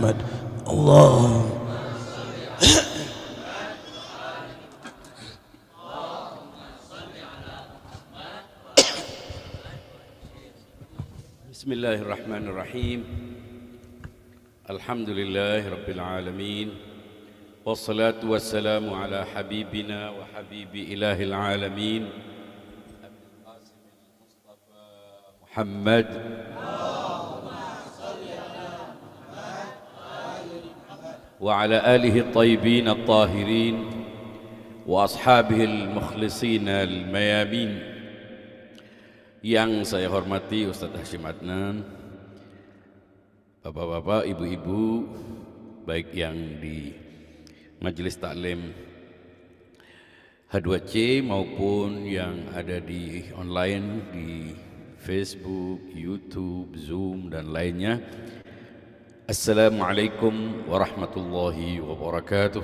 محمد. اللهم بسم الله الرحمن الرحيم. الحمد لله رب العالمين، والصلاة والسلام على حبيبنا وحبيب إله العالمين أبي القاسم المصطفى محمد وعلى آله الطيبين الطاهرين وأصحابه المخلصين الميامين. Yang saya hormati Ustadz Hashim Adnan, bapak-bapak, ibu-ibu, baik yang di Majelis Taklim H2C maupun yang ada di online di Facebook, YouTube, Zoom dan lainnya. Assalamualaikum warahmatullahi wabarakatuh.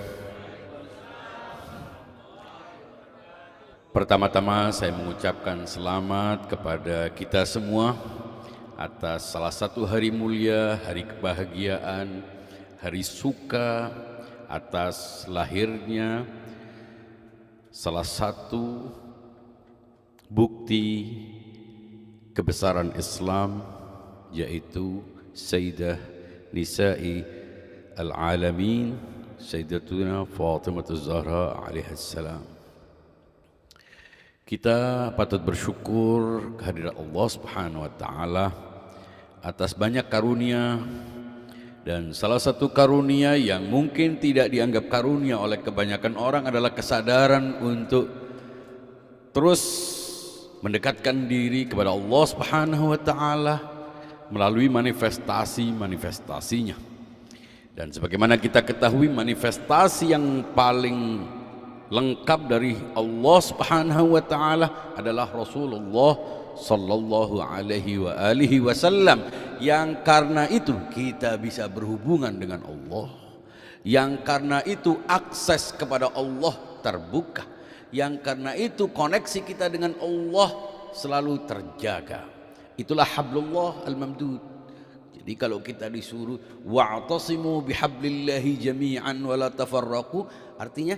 Pertama-tama saya mengucapkan selamat kepada kita semua atas salah satu hari mulia, hari kebahagiaan, hari suka, atas lahirnya salah satu bukti kebesaran Islam, yaitu Sayyidah Nisa'i Al-Alamin, Sayyidatuna Fatimah Az-Zahra alaihassalam. Kita patut bersyukur kehadirat Allah Subhanahu wa taala atas banyak karunia, dan salah satu karunia yang mungkin tidak dianggap karunia oleh kebanyakan orang adalah kesadaran untuk terus mendekatkan diri kepada Allah Subhanahu wa taala melalui manifestasinya. Dan sebagaimana kita ketahui, manifestasi yang paling lengkap dari Allah Subhanahu wa taala adalah Rasulullah sallallahu alaihi wasallam, yang karena itu kita bisa berhubungan dengan Allah, yang karena itu akses kepada Allah terbuka, yang karena itu koneksi kita dengan Allah selalu terjaga. Itulah hablullah al-mamdud. Jadi kalau kita disuruh wa'tasimu bihablillahi jami'an wa la tafarraqu, artinya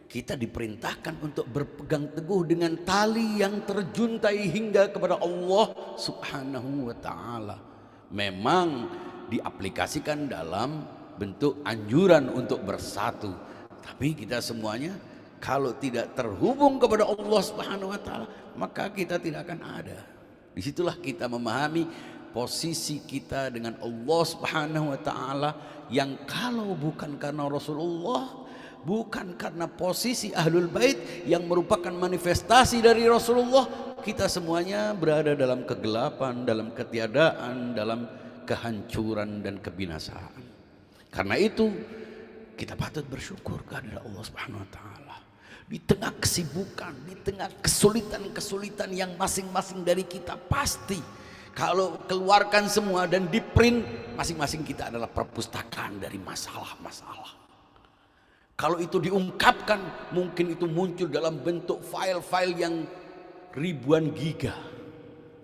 kita diperintahkan untuk berpegang teguh dengan tali yang terjuntai hingga kepada Allah Subhanahu wa taala. Memang diaplikasikan dalam bentuk anjuran untuk bersatu. Tapi kita semuanya kalau tidak terhubung kepada Allah Subhanahu wa taala, maka kita tidak akan ada. Disitulah kita memahami posisi kita dengan Allah Subhanahu wa taala, yang kalau bukan karena Rasulullah, bukan karena posisi Ahlul Bait yang merupakan manifestasi dari Rasulullah, kita semuanya berada dalam kegelapan, dalam ketiadaan, dalam kehancuran dan kebinasaan. Karena itu kita patut bersyukur kehadirat Allah Subhanahu wa taala. Di tengah kesibukan, di tengah kesulitan-kesulitan yang masing-masing dari kita pasti kalau keluarkan semua dan di print, masing-masing kita adalah perpustakaan dari masalah-masalah. Kalau itu diungkapkan, mungkin itu muncul dalam bentuk file-file yang ribuan giga.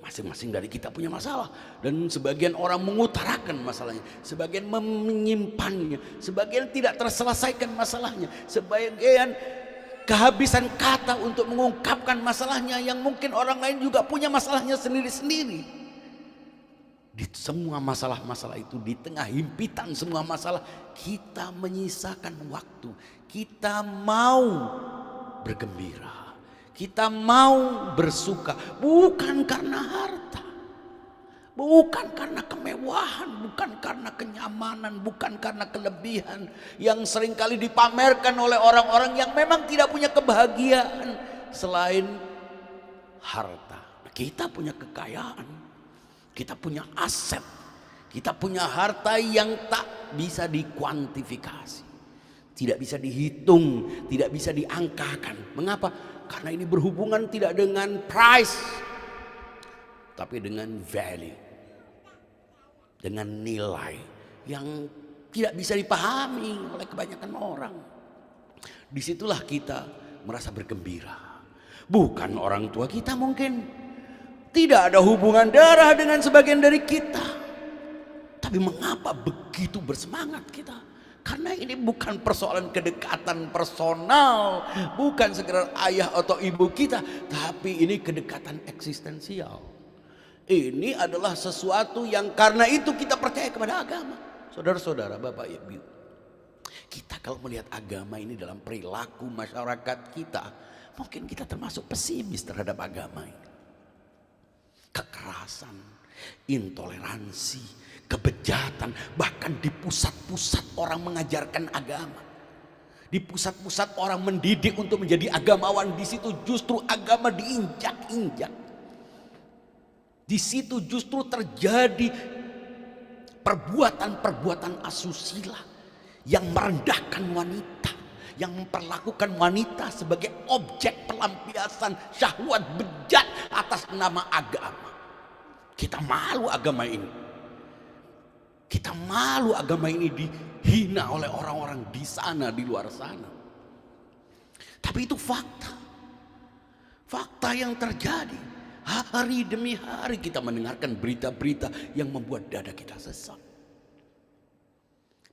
Masing-masing dari kita punya masalah, dan sebagian orang mengutarakan masalahnya, sebagian menyimpannya, sebagian tidak terselesaikan masalahnya, sebagian kehabisan kata untuk mengungkapkan masalahnya, yang mungkin orang lain juga punya masalahnya sendiri-sendiri. Di semua masalah-masalah itu, di tengah himpitan semua masalah, kita menyisakan waktu. Kita mau bergembira, kita mau bersuka, bukan karena harta, bukan karena kemewahan, bukan karena kenyamanan, bukan karena kelebihan yang seringkali dipamerkan oleh orang-orang yang memang tidak punya kebahagiaan selain harta. Kita punya kekayaan, kita punya aset, kita punya harta yang tak bisa dikuantifikasi, tidak bisa dihitung, tidak bisa diangkakan. Mengapa? Karena ini berhubungan tidak dengan price, tapi dengan value, dengan nilai yang tidak bisa dipahami oleh kebanyakan orang. Disitulah kita merasa bergembira. Bukan orang tua kita mungkin tidak ada hubungan darah dengan sebagian dari kita, Tapi mengapa begitu bersemangat kita? Karena ini bukan persoalan kedekatan personal, bukan sekedar ayah atau ibu kita, tapi ini kedekatan eksistensial. Ini adalah sesuatu yang karena itu kita percaya kepada agama. Saudara-saudara, Bapak Ibu, kita kalau melihat agama ini dalam perilaku masyarakat kita, mungkin kita termasuk pesimis terhadap agama ini. Kekerasan, intoleransi, kebejatan, bahkan di pusat-pusat orang mengajarkan agama, di pusat-pusat orang mendidik untuk menjadi agamawan, di situ justru agama diinjak-injak. Di situ justru terjadi perbuatan-perbuatan asusila yang merendahkan wanita, yang memperlakukan wanita sebagai objek pelampiasan syahwat bejat atas nama agama. Kita malu agama ini. Kita malu agama ini dihina oleh orang-orang di sana, di luar sana. Tapi itu fakta. Fakta yang terjadi. Hari demi hari kita mendengarkan berita-berita yang membuat dada kita sesak.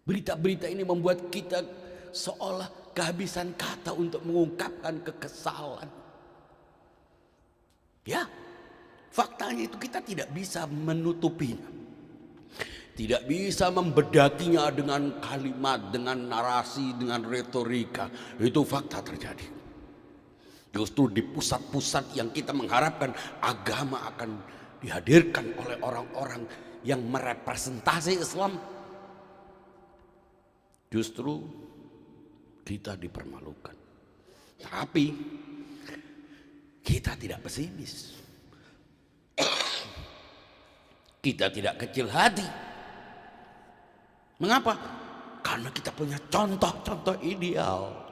Berita-berita ini membuat kita seolah kehabisan kata untuk mengungkapkan kekesalan. Ya, faktanya itu kita tidak bisa menutupinya. Tidak bisa membedakinya dengan kalimat, dengan narasi, dengan retorika. Itu fakta terjadi. Justru di pusat-pusat yang kita mengharapkan agama akan dihadirkan oleh orang-orang yang merepresentasi Islam, justru kita dipermalukan. Tapi kita tidak pesimis. Kita tidak kecil hati. Mengapa? Karena kita punya contoh-contoh ideal.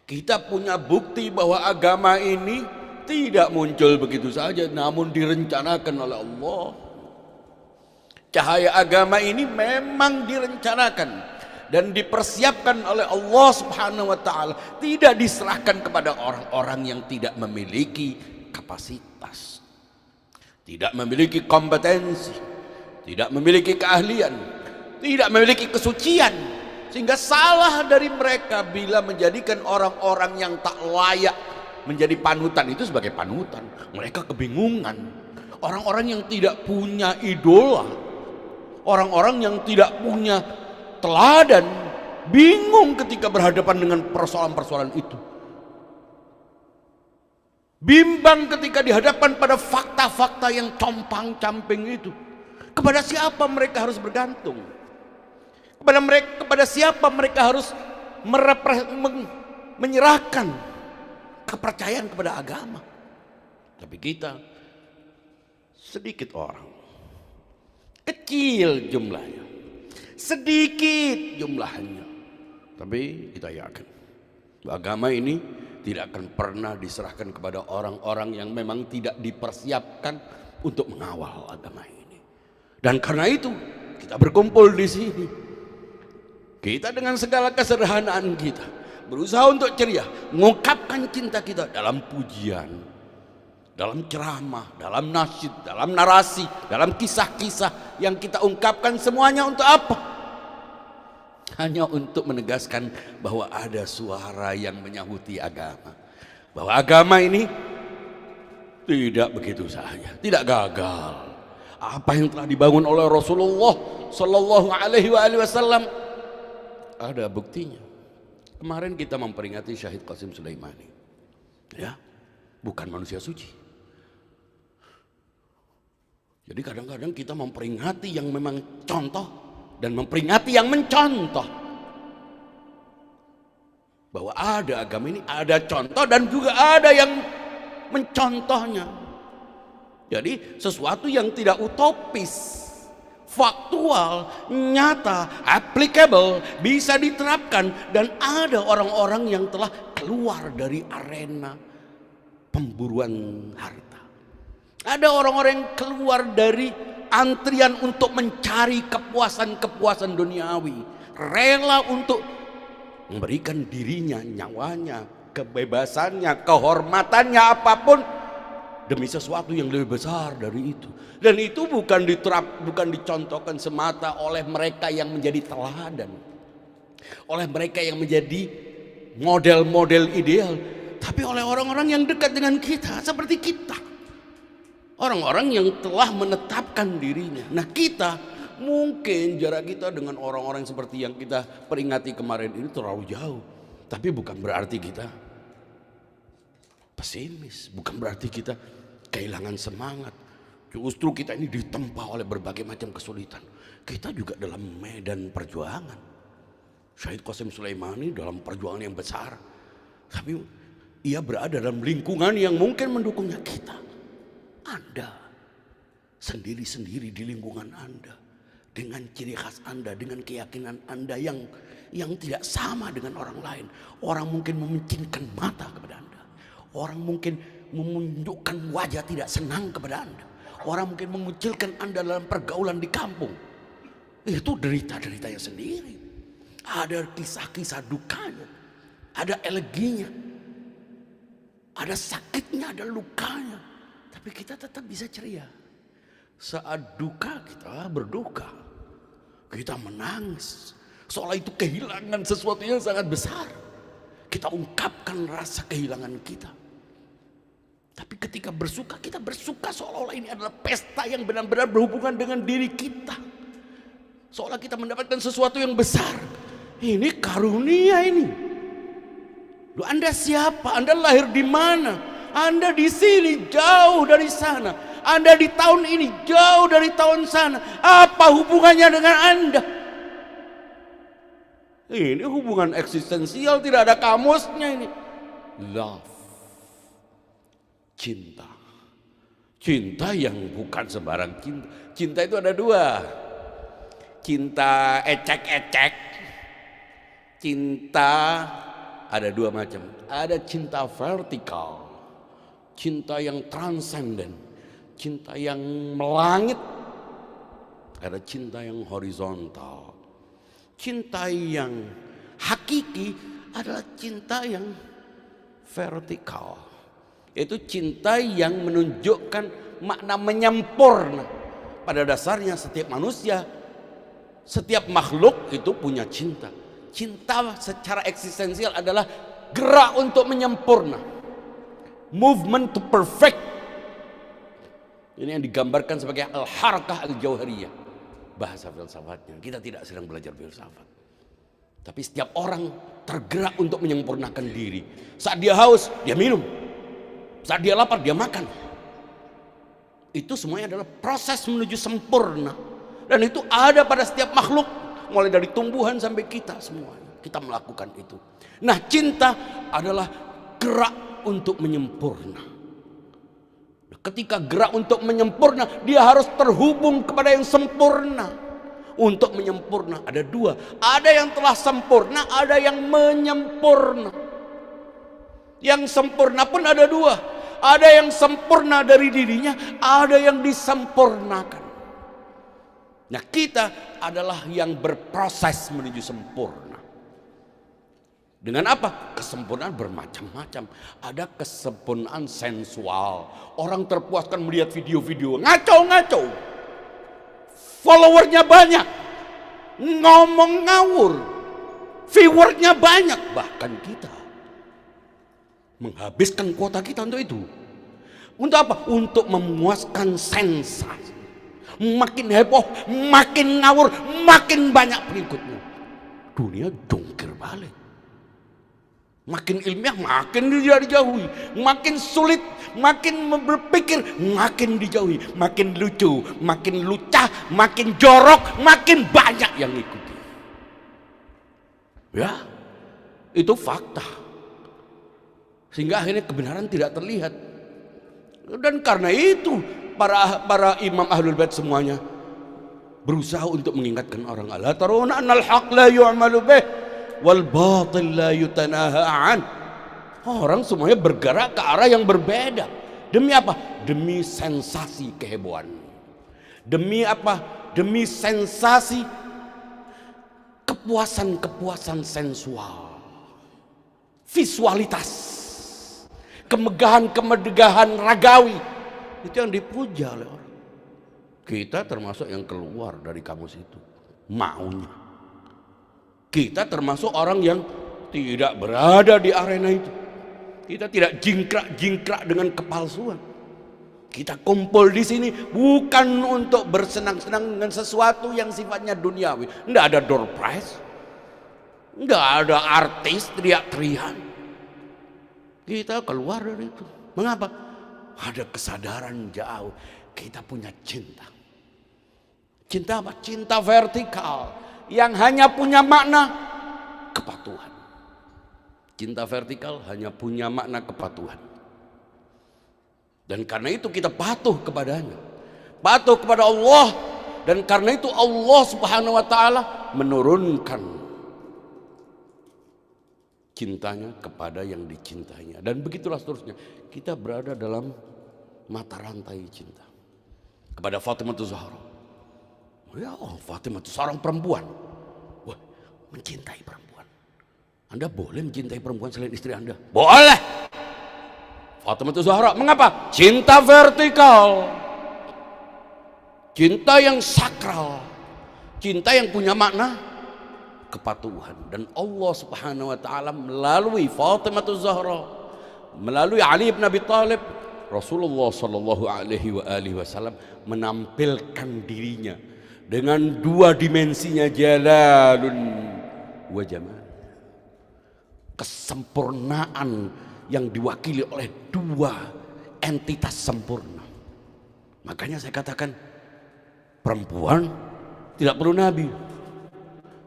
Kita punya bukti bahwa agama ini tidak muncul begitu saja, namun direncanakan oleh Allah. Cahaya agama ini memang direncanakan dan dipersiapkan oleh Allah Subhanahu wa taala, tidak diserahkan kepada orang-orang yang tidak memiliki kapasitas, tidak memiliki kompetensi, tidak memiliki keahlian, tidak memiliki kesucian. Sehingga salah dari mereka bila menjadikan orang-orang yang tak layak menjadi panutan itu sebagai panutan. Mereka kebingungan. Orang-orang yang tidak punya idola, orang-orang yang tidak punya teladan, bingung ketika berhadapan dengan persoalan-persoalan itu. Bimbang ketika dihadapkan pada fakta-fakta yang compang-camping itu. Kepada siapa mereka harus bergantung? Kepada siapa mereka harus menyerahkan kepercayaan kepada agama? Tapi kita sedikit orang, kecil jumlahnya, sedikit jumlahnya, tapi kita yakin agama ini tidak akan pernah diserahkan kepada orang-orang yang memang tidak dipersiapkan untuk mengawal agama ini. Dan karena itu kita berkumpul di sini. Kita dengan segala kesederhanaan kita berusaha untuk ceria, mengungkapkan cinta kita dalam pujian, dalam ceramah, dalam nasyid, dalam narasi, dalam kisah-kisah yang kita ungkapkan, semuanya untuk apa? Hanya untuk menegaskan bahwa ada suara yang menyahuti agama, bahwa agama ini tidak begitu saja, tidak gagal. Apa yang telah dibangun oleh Rasulullah Sallallahu Alaihi Wasallam ada buktinya. Kemarin kita memperingati Syahid Qasim Sulaimani, ya, bukan manusia suci. Jadi kadang-kadang kita memperingati yang memang contoh dan memperingati yang mencontoh. Bahwa ada agama ini, ada contoh dan juga ada yang mencontohnya. Jadi sesuatu yang tidak utopis, faktual, nyata, applicable, bisa diterapkan. Dan ada orang-orang yang telah keluar dari arena pemburuan harta. Ada orang-orang yang keluar dari antrian untuk mencari kepuasan-kepuasan duniawi, rela untuk memberikan dirinya, nyawanya, kebebasannya, kehormatannya, apapun demi sesuatu yang lebih besar dari itu. Dan itu bukan dicontohkan semata oleh mereka yang menjadi teladan, oleh mereka yang menjadi model-model ideal, tapi oleh orang-orang yang dekat dengan kita, seperti kita, orang-orang yang telah menetapkan dirinya. Nah, kita mungkin jarak kita dengan orang-orang seperti yang kita peringati kemarin ini terlalu jauh, tapi bukan berarti kita pesimis, bukan berarti kita kehilangan semangat. Justru kita ini ditempa oleh berbagai macam kesulitan. Kita juga dalam medan perjuangan. Syahid Qasim Sulaimani dalam perjuangan yang besar, tapi ia berada dalam lingkungan yang mungkin mendukungnya. Kita, Anda sendiri-sendiri di lingkungan Anda, dengan ciri khas Anda, dengan keyakinan Anda yang tidak sama dengan orang lain. Orang mungkin mementingkan mata kepada Anda, orang mungkin menunjukkan wajah tidak senang kepada Anda, orang mungkin mengucilkan Anda dalam pergaulan di kampung. Itu derita-deritanya sendiri. Ada kisah-kisah dukanya, ada eleginya, ada sakitnya, ada lukanya. Tapi kita tetap bisa ceria. Saat duka kita berduka, kita menangis, seolah itu kehilangan sesuatu yang sangat besar. Kita ungkapkan rasa kehilangan kita. Tapi ketika bersuka, kita bersuka seolah-olah ini adalah pesta yang benar-benar berhubungan dengan diri kita, seolah kita mendapatkan sesuatu yang besar. Ini karunia ini. Loh, Anda siapa? Anda lahir di mana? Anda di sini, jauh dari sana. Anda di tahun ini, jauh dari tahun sana. Apa hubungannya dengan Anda? Ini hubungan eksistensial, tidak ada kamusnya ini. Love, cinta. Cinta yang bukan sembarang cinta. Cinta itu ada dua. Cinta ecek-ecek. Cinta ada dua macam. Ada cinta vertikal, cinta yang transenden, cinta yang melangit. Ada cinta yang horizontal. Cinta yang hakiki adalah cinta yang vertikal, yaitu cinta yang menunjukkan makna menyempurna. Pada dasarnya setiap manusia, setiap makhluk itu punya cinta. Cinta secara eksistensial adalah gerak untuk menyempurna, movement to perfect. Ini yang digambarkan sebagai al-harakah al-jauhariyah, bahasa filsafatnya. Kita tidak sedang belajar filsafat, tapi setiap orang tergerak untuk menyempurnakan diri. Saat dia haus, dia minum. Saat dia lapar, dia makan. Itu semuanya adalah proses menuju sempurna, dan itu ada pada setiap makhluk, mulai dari tumbuhan sampai kita semuanya. Kita melakukan itu. Nah, cinta adalah gerak untuk menyempurna. Ketika gerak untuk menyempurna, dia harus terhubung kepada yang sempurna. Untuk menyempurna ada dua. Ada yang telah sempurna, ada yang menyempurna. Yang sempurna pun ada dua. Ada yang sempurna dari dirinya, ada yang disempurnakan. Nah, kita adalah yang berproses menuju sempurna. Dengan apa? Kesempurnaan bermacam-macam. Ada kesempurnaan sensual. Orang terpuaskan melihat video-video ngaco-ngaco. Followernya banyak. Ngomong ngawur. Viewernya banyak. Bahkan kita menghabiskan kuota kita untuk itu. Untuk apa? Untuk memuaskan sensasi. Makin heboh, makin ngawur, makin banyak pengikutnya. Dunia jungkir balik. Makin ilmiah, makin dijauhi. Makin sulit, makin berpikir, makin dijauhi. Makin lucu, makin lucah, makin jorok, makin banyak yang ikuti. Ya, itu fakta. Sehingga akhirnya kebenaran tidak terlihat. Dan karena itu para imam ahlul bait semuanya berusaha untuk mengingatkan orang, ala tarawna annal haq la yu'malu bih wal batil la yutanaha an. Orang semuanya bergerak ke arah yang berbeda. Demi apa? Demi sensasi kehebohan. Demi apa? Demi sensasi kepuasan sensual, visualitas, kemegahan ragawi. itu yang dipuja oleh orang. Kita termasuk yang keluar dari kamus itu maunya. Kita termasuk orang yang tidak berada di arena itu. Kita tidak jingkrak-jingkrak dengan kepalsuan. Kita kumpul di sini bukan untuk bersenang-senang dengan sesuatu yang sifatnya duniawi. Tidak ada door prize, tidak ada artis teriak-teriak. Kita keluar dari itu. Mengapa? Ada kesadaran jauh. Kita punya cinta. Cinta apa? Cinta vertikal yang hanya punya makna kepatuhan. Cinta vertikal hanya punya makna kepatuhan. Dan karena itu kita patuh kepadanya. Patuh kepada Allah. Dan karena itu Allah Subhanahu wa ta'ala menurunkan cintanya kepada yang dicintainya. Dan begitulah seterusnya. Kita berada dalam mata rantai cinta. Kepada Fatimah Zahra. Ya Allah, Fatimah itu seorang perempuan. Wah, mencintai perempuan. Anda boleh mencintai perempuan selain istri Anda? Boleh. Fatimah Zahra, mengapa? Cinta vertikal. Cinta yang sakral. Cinta yang punya makna kepatuhan. Dan Allah Subhanahu wa ta'ala melalui Fatimah Zahra, melalui Ali bin Abi Thalib, Rasulullah sallallahu alaihi wasallam menampilkan dirinya dengan dua dimensinya, jalalun wa jamal. Kesempurnaan yang diwakili oleh dua entitas sempurna. Makanya saya katakan perempuan tidak perlu nabi,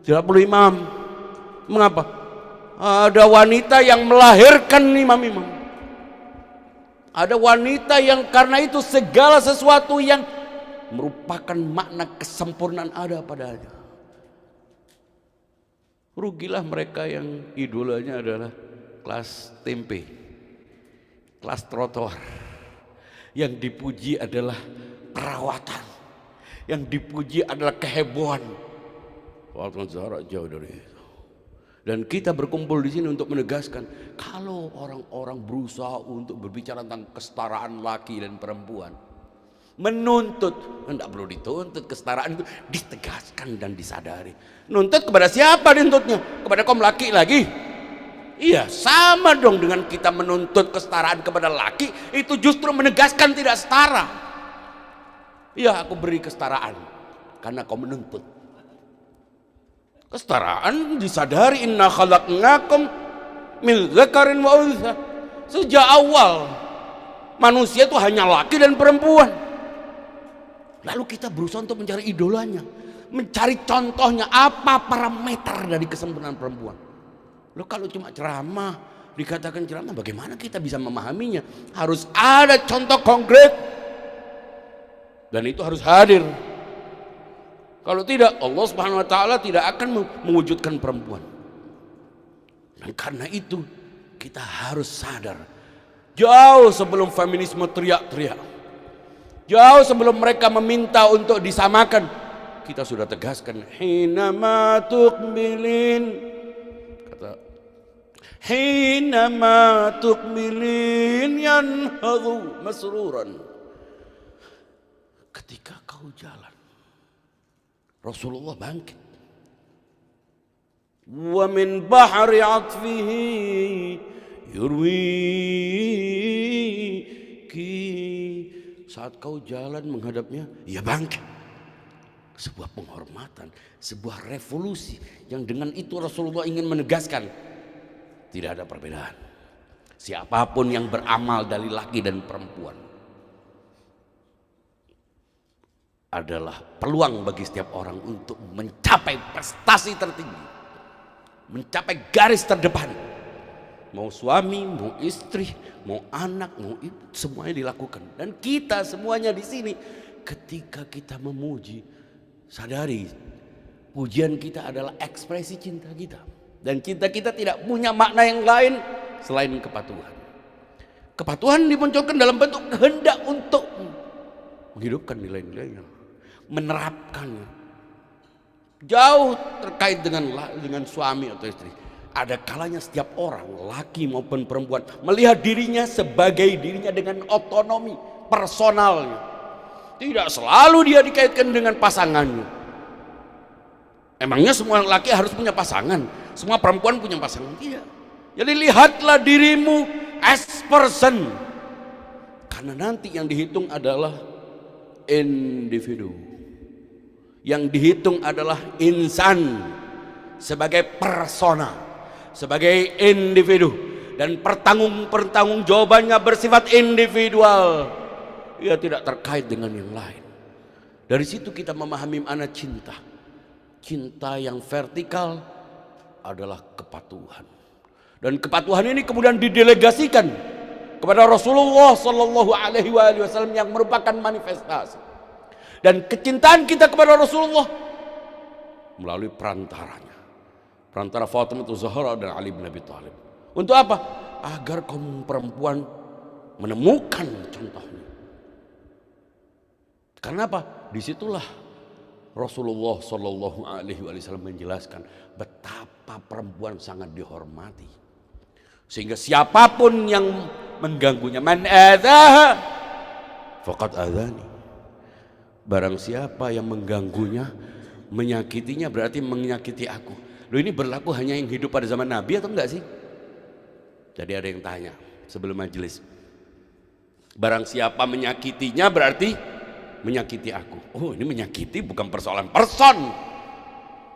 tidak perlu imam. Mengapa? Ada wanita yang melahirkan imam-imam. Ada wanita yang karena itu segala sesuatu yang merupakan makna kesempurnaan ada padanya. Rugilah mereka yang idolanya adalah kelas tempe, kelas trotoar. Yang dipuji adalah perawatan, yang dipuji adalah kehebohan. Fatimah Zahra jauh dari itu. Dan kita berkumpul di sini untuk menegaskan, kalau orang-orang berusaha untuk berbicara tentang kesetaraan laki dan perempuan, menuntut, tidak perlu dituntut, kesetaraan itu ditegaskan dan disadari. Nuntut kepada siapa dituntutnya? Kepada kaum laki lagi? Iya, sama dong dengan kita menuntut kesetaraan kepada laki, itu justru menegaskan tidak setara. Iya, aku beri kesetaraan karena kau menuntut. Kesetaraan disadari, inna khalaqnakum min dzakarin wa untha. Sejak awal manusia itu hanya laki dan perempuan. Lalu kita berusaha untuk mencari idolanya, mencari contohnya, apa parameter dari kesempurnaan perempuan. Loh, kalau cuma ceramah, dikatakan ceramah, bagaimana kita bisa memahaminya? Harus ada contoh konkret. Dan itu harus hadir. Kalau tidak, Allah Subhanahu wa ta'ala tidak akan mewujudkan perempuan. Dan karena itu kita harus sadar, jauh sebelum feminisme teriak-teriak, jauh sebelum mereka meminta untuk disamakan, kita sudah tegaskan, hinama tuqbilin, kata hinama tuqbilin yanhadhu masruran. Ketika kau jalan, Rasulullah bangkit. Wa min bahri atfihi yurwiki. Saat kau jalan menghadapnya, ia bangkit. Sebuah penghormatan, sebuah revolusi yang dengan itu Rasulullah ingin menegaskan tidak ada perbedaan. Siapapun yang beramal dari laki dan perempuan adalah peluang bagi setiap orang untuk mencapai prestasi tertinggi, mencapai garis terdepan. Mau suami, mau istri, mau anak, mau ibu, semuanya dilakukan. Dan kita semuanya di sini, ketika kita memuji, sadari pujian kita adalah ekspresi cinta kita. Dan cinta kita tidak punya makna yang lain selain kepatuhan. Kepatuhan dimunculkan dalam bentuk kehendak untuk menghidupkan nilai-nilainya, menerapkannya. Jauh terkait dengan suami atau istri. ada kalanya setiap orang, laki maupun perempuan, melihat dirinya sebagai dirinya dengan otonomi personalnya. Tidak selalu dia dikaitkan dengan pasangannya. Emangnya semua laki harus punya pasangan? Semua perempuan punya pasangan? Tidak. Jadi lihatlah dirimu as person. Karena nanti yang dihitung adalah individu. Yang dihitung adalah insan sebagai persona, sebagai individu, dan pertanggung jawabannya bersifat individual. Ia tidak terkait dengan yang lain. Dari situ kita memahami makna cinta. Cinta yang vertikal adalah kepatuhan. Dan kepatuhan ini kemudian didelegasikan kepada Rasulullah Sallallahu Alaihi Wasallam yang merupakan manifestasi. Dan kecintaan kita kepada Rasulullah melalui perantaranya, perantara Fatimah Zahra dan Ali bin Abi Thalib. Untuk apa? Agar kaum perempuan menemukan contohnya. Karena apa? Disitulah Rasulullah Sallallahu Alaihi Wasallam menjelaskan betapa perempuan sangat dihormati, sehingga siapapun yang mengganggunya, man adzaha faqad adzani, barang siapa yang mengganggunya, menyakitinya, berarti menyakiti aku. Loh, ini berlaku hanya yang hidup pada zaman Nabi atau enggak sih? Jadi ada yang tanya sebelum majelis, barang siapa menyakitinya berarti menyakiti aku. Oh, ini menyakiti bukan persoalan person.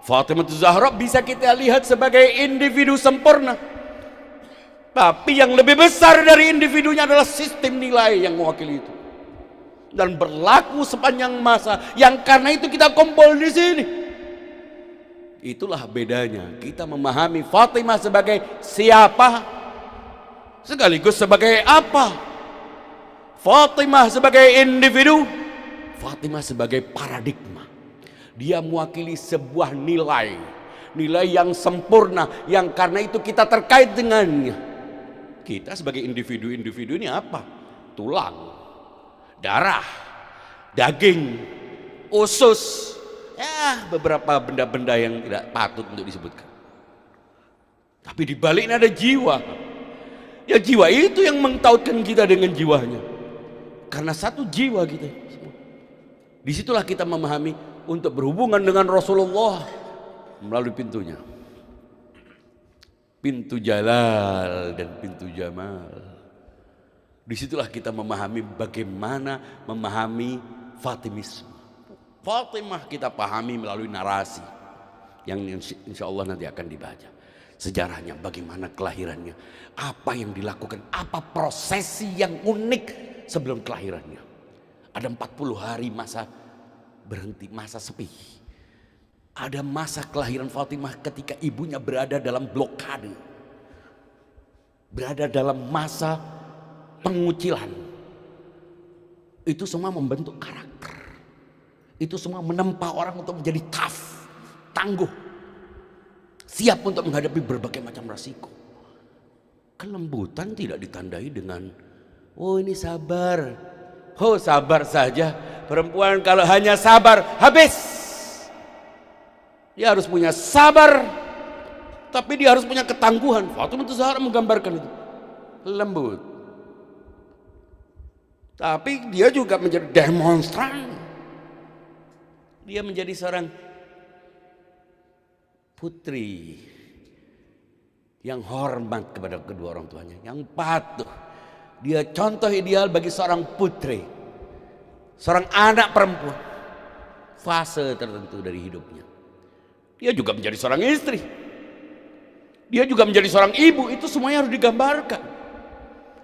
Fatimah Zahra bisa kita lihat sebagai individu sempurna, tapi yang lebih besar dari individunya adalah sistem nilai yang mewakili itu dan berlaku sepanjang masa, yang karena itu kita kumpul di sini. Itulah bedanya kita memahami Fatimah sebagai siapa sekaligus sebagai apa. Fatimah sebagai individu, Fatimah sebagai paradigma. Dia mewakili sebuah nilai yang sempurna, yang karena itu kita terkait dengannya. Kita sebagai individu ini apa? Tulang, darah, daging, usus, ya beberapa benda-benda yang tidak patut untuk disebutkan. Tapi di baliknya ada jiwa. Ya jiwa itu yang mentautkan kita dengan jiwanya. Karena satu jiwa kita. Disitulah kita memahami untuk berhubungan dengan Rasulullah melalui pintunya. Pintu Jalal dan pintu Jamal. Disitulah kita memahami bagaimana memahami Fatimisme. Fatimah kita pahami melalui narasi yang insya Allah nanti akan dibaca. Sejarahnya, bagaimana kelahirannya, apa yang dilakukan, apa prosesi yang unik sebelum kelahirannya. Ada 40 hari masa berhenti, masa sepi. Ada masa kelahiran Fatimah ketika ibunya berada dalam blokade, berada dalam masa pengucilan. Itu semua membentuk karakter. Itu semua menempa orang untuk menjadi tough, tangguh, siap untuk menghadapi berbagai macam resiko. Kelembutan tidak ditandai dengan oh ini sabar. Oh sabar saja. Perempuan kalau hanya sabar habis. Dia harus punya sabar, tapi dia harus punya ketangguhan. Fatimah Zahra menggambarkan itu. Lembut. Tapi dia juga menjadi demonstran. Dia menjadi seorang putri yang hormat kepada kedua orang tuanya, yang patuh. Dia contoh ideal bagi seorang putri, seorang anak perempuan, fase tertentu dari hidupnya. Dia juga menjadi seorang istri, dia juga menjadi seorang ibu. Itu semuanya harus digambarkan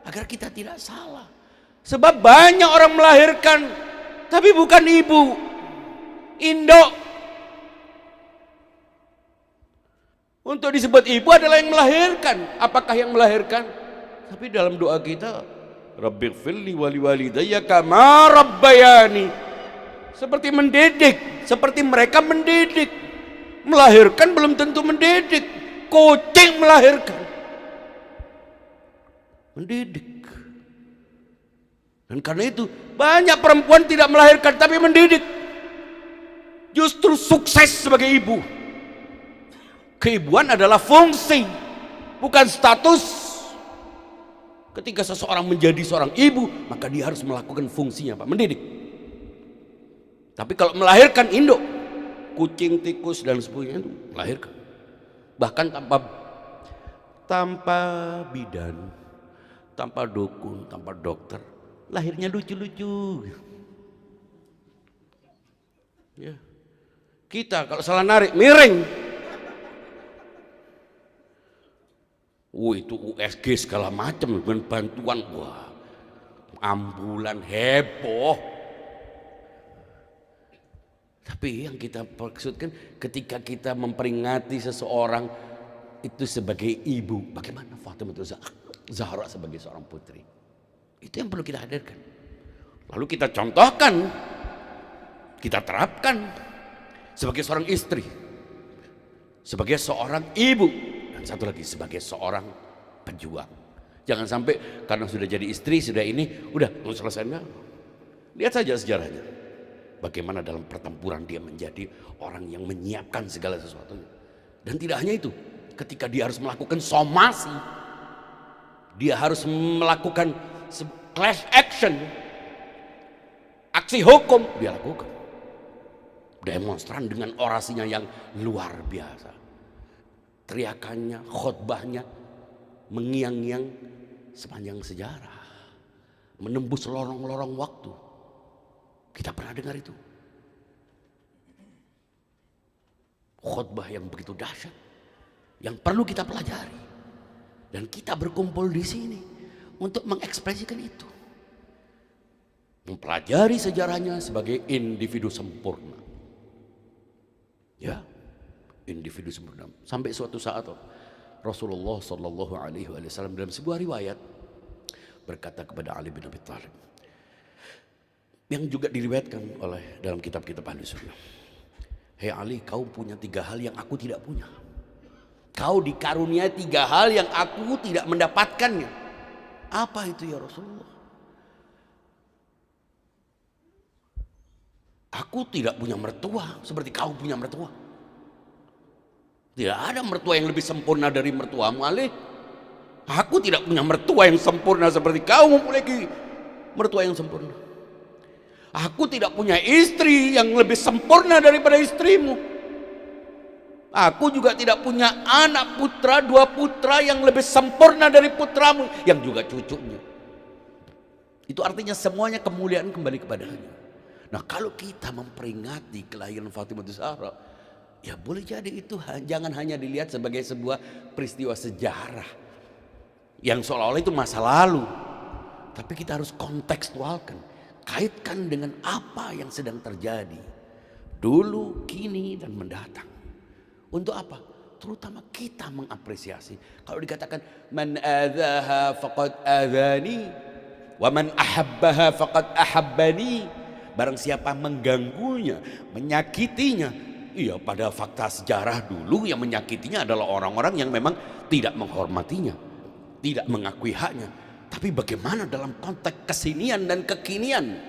agar kita tidak salah. Sebab banyak orang melahirkan tapi bukan ibu, induk. Untuk disebut ibu adalah yang melahirkan. Apakah yang melahirkan? Tapi dalam doa kita, Rabbighfirli wa liwalidayya kama rabbayani. Seperti mendidik, seperti mereka mendidik. Melahirkan belum tentu mendidik. Kucing melahirkan, mendidik. Dan karena itu banyak perempuan tidak melahirkan tapi mendidik. Justru sukses sebagai ibu. Keibuan adalah fungsi, bukan status. Ketika seseorang menjadi seorang ibu, maka dia harus melakukan fungsinya, Pak, mendidik. Tapi kalau melahirkan induk, kucing, tikus dan sebagainya itu melahirkan. Bahkan tanpa bidan, tanpa dukun, tanpa dokter, lahirnya lucu-lucu. Ya. Kita kalau salah narik miring. Itu USG segala macam dengan bantuan, wah, ambulan heboh. Tapi yang kita maksudkan ketika kita memperingati seseorang itu sebagai ibu, bagaimana Fatimah Zahra sebagai seorang putri? Itu yang perlu kita hadirkan. Lalu kita contohkan, kita terapkan sebagai seorang istri, sebagai seorang ibu, dan satu lagi sebagai seorang pejuang. Jangan sampai karena sudah jadi istri, sudah ini, udah selesai. Enggak. Lihat saja sejarahnya. Bagaimana dalam pertempuran dia menjadi orang yang menyiapkan segala sesuatunya. Dan tidak hanya itu, ketika dia harus melakukan somasi, dia harus melakukan class action, aksi hukum, dia lakukan. Demonstran dengan orasinya yang luar biasa. Teriakannya, khotbahnya mengiang-ngiang sepanjang sejarah, menembus lorong-lorong waktu. Kita pernah dengar itu. Khotbah yang begitu dahsyat, yang perlu kita pelajari. Dan kita berkumpul di sini untuk mengekspresikan itu. Mempelajari sejarahnya sebagai individu sempurna. Ya, individu sempurna. Sampai suatu saat Rasulullah Shallallahu Alaihi Wasallam dalam sebuah riwayat berkata kepada Ali bin Abi Thalib, yang juga diriwayatkan oleh dalam kitab-kitab Ahlu Sunnah. Hei Ali, kau punya 3 hal yang aku tidak punya. Kau dikaruniai 3 hal yang aku tidak mendapatkannya. Apa itu ya Rasulullah? Aku tidak punya mertua seperti kau punya mertua. Tidak ada mertua yang lebih sempurna dari mertuamu, Ali. Aku tidak punya mertua yang sempurna seperti kau memiliki mertua yang sempurna. Aku tidak punya istri yang lebih sempurna daripada istrimu. Aku juga tidak punya anak putra, 2 putra yang lebih sempurna dari putramu, yang juga cucunya. Itu artinya semuanya kemuliaan kembali kepadanya. Nah, kalau kita memperingati kelahiran Fatimah Zahra, ya boleh jadi itu jangan hanya dilihat sebagai sebuah peristiwa sejarah yang seolah-olah itu masa lalu. Tapi kita harus kontekstualkan, kaitkan dengan apa yang sedang terjadi dulu, kini, dan mendatang. Untuk apa? Terutama kita mengapresiasi. Kalau dikatakan man adzaha faqad adzani wa man ahabbaha faqad ahabbani, barang siapa mengganggunya, menyakitinya, iya, pada fakta sejarah dulu yang menyakitinya adalah orang-orang yang memang tidak menghormatinya, tidak mengakui haknya. Tapi bagaimana dalam konteks kesinian dan kekinian?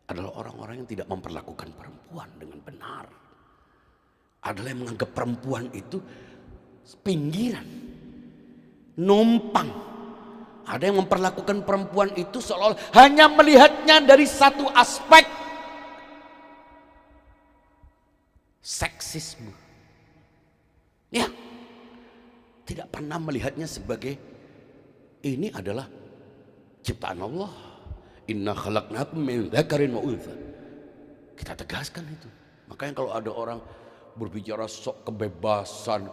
Adalah orang-orang yang tidak memperlakukan perempuan dengan benar. Adalah yang menganggap perempuan itu pinggiran, numpang. Ada yang memperlakukan perempuan itu seolah hanya melihatnya dari satu aspek, seksisme. Ya, tidak pernah melihatnya sebagai ini adalah ciptaan Allah. Inna khalaqnakum min dzakarin wa untha. Kita tegaskan itu. Makanya kalau ada orang berbicara sok kebebasan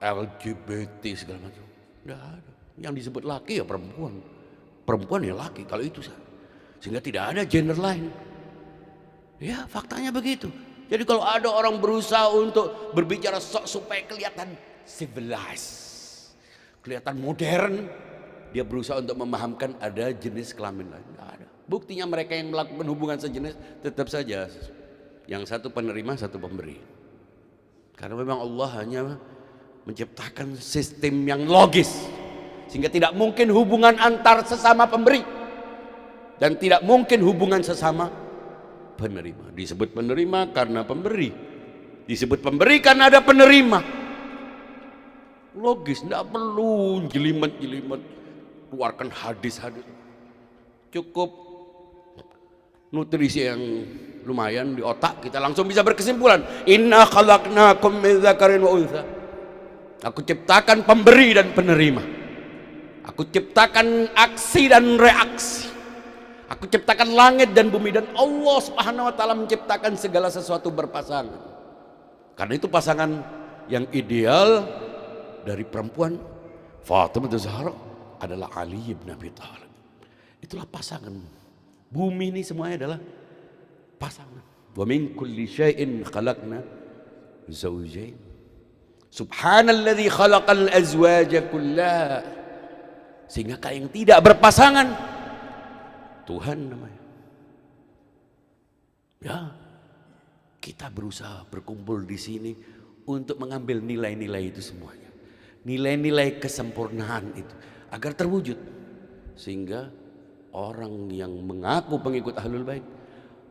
LGBT segala macam, tidak ada. Yang disebut laki ya perempuan, perempuan ya laki. Kalau itu sehingga tidak ada gender lain. Ya, faktanya begitu. Jadi kalau ada orang berusaha untuk berbicara sok supaya kelihatan civilized, kelihatan modern, dia berusaha untuk memahamkan ada jenis kelamin lain. Tidak ada. Buktinya mereka yang melakukan hubungan sejenis tetap saja yang satu penerima, satu pemberi. Karena memang Allah hanya menciptakan sistem yang logis, sehingga tidak mungkin hubungan antar sesama pemberi dan tidak mungkin hubungan sesama penerima. Disebut penerima karena pemberi, disebut pemberi karena ada penerima. Logis, tidak perlu jelimet-jelimet keluarkan hadis-hadis. Cukup nutrisi yang lumayan di otak, kita langsung bisa berkesimpulan. Inna khalaqnakum min dzakarin wa untha. Aku ciptakan pemberi dan penerima. Aku ciptakan aksi dan reaksi. Aku ciptakan langit dan bumi, dan Allah Subhanahu wa taala menciptakan segala sesuatu berpasangan. Karena itu pasangan yang ideal dari perempuan Fatimah Zahra adalah Ali bin Abi Thalib. Itulah pasangan. Bumi ini semuanya adalah pasangan. Wa min kulli syai'in khalaqna zawjain. Subhanalladzi khalaqal azwaja kullaha. Sehingga yang tidak berpasangan Tuhan namanya. Ya, kita berusaha berkumpul di sini untuk mengambil nilai-nilai itu semuanya. Nilai-nilai kesempurnaan itu agar terwujud, sehingga orang yang mengaku pengikut Ahlul Bait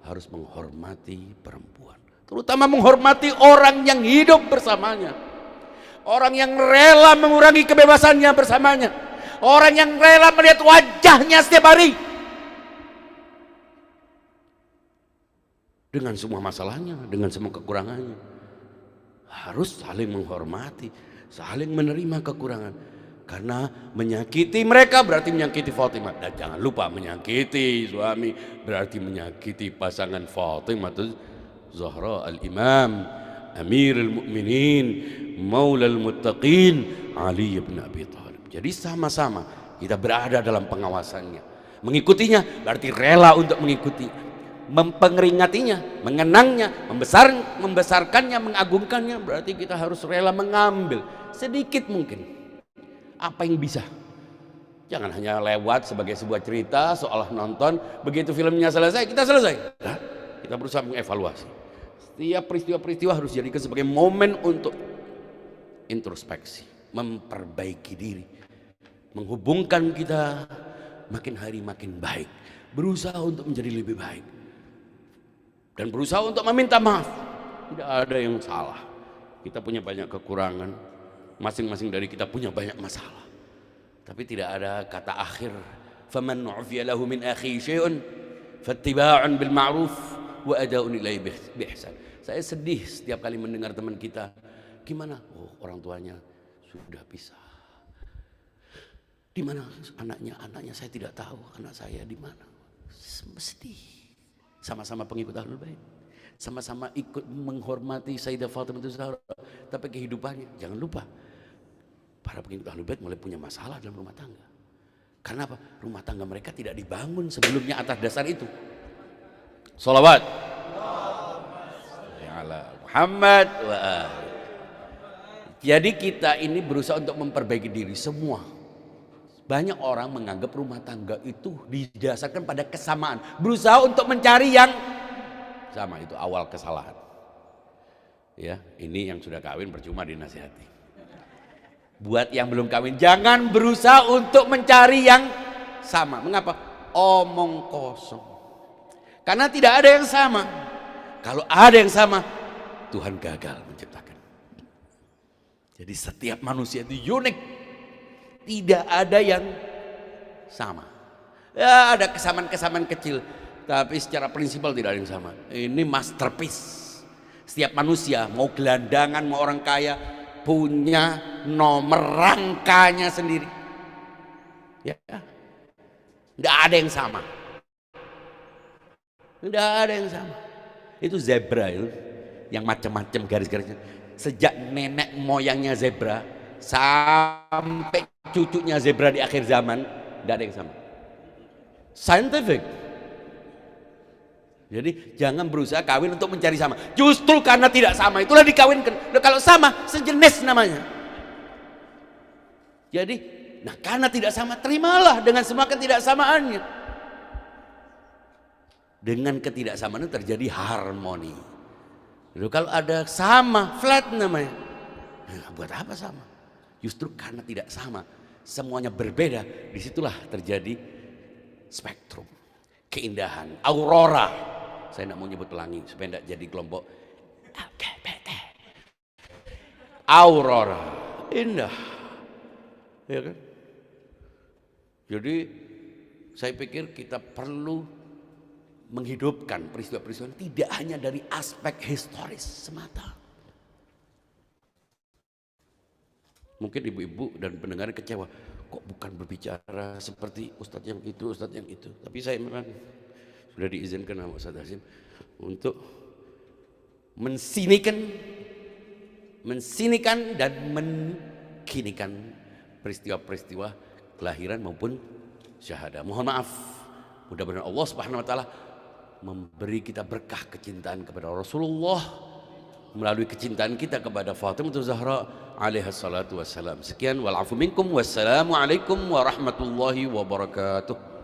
harus menghormati perempuan, terutama menghormati orang yang hidup bersamanya, orang yang rela mengurangi kebebasannya bersamanya, orang yang rela melihat wajahnya setiap hari dengan semua masalahnya, dengan semua kekurangannya. Harus saling menghormati, saling menerima kekurangan. Karena menyakiti mereka berarti menyakiti Fatimah. Dan jangan lupa, menyakiti suami berarti menyakiti pasangan Fatimah Zahra al-Imam Amirul Mukminin Maulal Muttaqin Ali bin Abi Thalib. Jadi sama-sama kita berada dalam pengawasannya. Mengikutinya berarti rela untuk mengikuti, memperingatinya, mengenangnya, membesarkannya, mengagungkannya, berarti kita harus rela mengambil sedikit mungkin apa yang bisa. Jangan hanya lewat sebagai sebuah cerita seolah nonton, begitu filmnya selesai kita selesai. Nah, kita berusaha mengevaluasi. Setiap peristiwa-peristiwa harus dijadikan sebagai momen untuk introspeksi, memperbaiki diri, menghubungkan kita makin hari makin baik, berusaha untuk menjadi lebih baik, dan berusaha untuk meminta maaf. Tidak ada yang salah. Kita punya banyak kekurangan, masing-masing dari kita punya banyak masalah, tapi tidak ada kata akhir. Faman nu'fiya lahu min akhi syai'un fattiba'un bil ma'ruf wa ada'un ilaihi bi ihsan. Saya sedih setiap kali mendengar teman kita, gimana? Oh, orang tuanya sudah pisah. Di mana anaknya? Anaknya saya tidak tahu. Anak saya di mana? Sedih. Sama-sama pengikut Ahlul Bait, sama-sama ikut menghormati Sayyidah Fatimah Zahra, tapi kehidupannya jangan lupa, para pengikut Ahlul Bait mulai punya masalah dalam rumah tangga. Karena apa? Rumah tangga mereka tidak dibangun sebelumnya atas dasar itu. Sholawat ala Muhammad wa ali. Jadi kita ini berusaha untuk memperbaiki diri semua. Banyak orang menganggap rumah tangga itu didasarkan pada kesamaan, berusaha untuk mencari yang sama. Itu awal kesalahan. Ya, ini yang sudah kawin percuma dinasihati. Buat yang belum kawin, jangan berusaha untuk mencari yang sama. Mengapa? Omong kosong. Karena tidak ada yang sama. Kalau ada yang sama, Tuhan gagal menciptakan. Jadi setiap manusia itu unik. Tidak ada yang sama. Ya, ada kesamaan-kesamaan kecil, tapi secara prinsipal tidak ada yang sama. Ini masterpiece. Setiap manusia, mau gelandangan, mau orang kaya, punya nomor rangkanya sendiri. Ya, tidak ada yang sama. Tidak ada yang sama. Itu zebra itu, yang macam-macam garis-garisnya. Sejak nenek moyangnya zebra sampai cucunya zebra di akhir zaman, tidak ada yang sama. Scientific. Jadi jangan berusaha kawin untuk mencari sama. Justru karena tidak sama itulah dikawinkan. Nah, kalau sama sejenis namanya. Jadi, nah karena tidak sama, terimalah dengan semua ketidaksamaannya. Dengan ketidaksamaan itu terjadi harmoni. Lalu kalau ada sama, flat namanya. Nah, buat apa sama? Justru karena tidak sama, semuanya berbeda, disitulah terjadi spektrum, keindahan, aurora. Saya tidak mau nyebut pelangi supaya tidak jadi kelompok LGBT. Aurora, indah. Ya kan? Jadi saya pikir kita perlu menghidupkan peristiwa-peristiwa tidak hanya dari aspek historis semata. Mungkin ibu-ibu dan pendengar kecewa, kok bukan berbicara seperti ustadz yang itu, ustadz yang itu. Tapi saya memang sudah diizinkan sama Ustadz Hasyim untuk mensinikan dan mengkinikan peristiwa-peristiwa kelahiran maupun syahadah. Mohon maaf, mudah-mudahan Allah Subhanahu wa taala memberi kita berkah kecintaan kepada Rasulullah melalui kecintaan kita kepada Fatimah Zahra alaiha salatu wassalam. Sekian, wal afu minkum, wassalamu alaikum warahmatullahi wabarakatuh.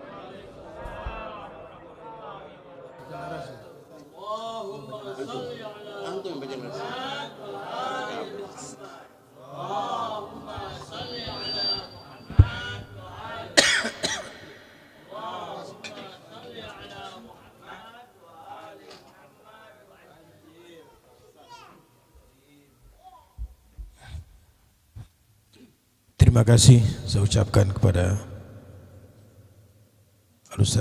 Terima kasih saya ucapkan kepada Al-Ustaz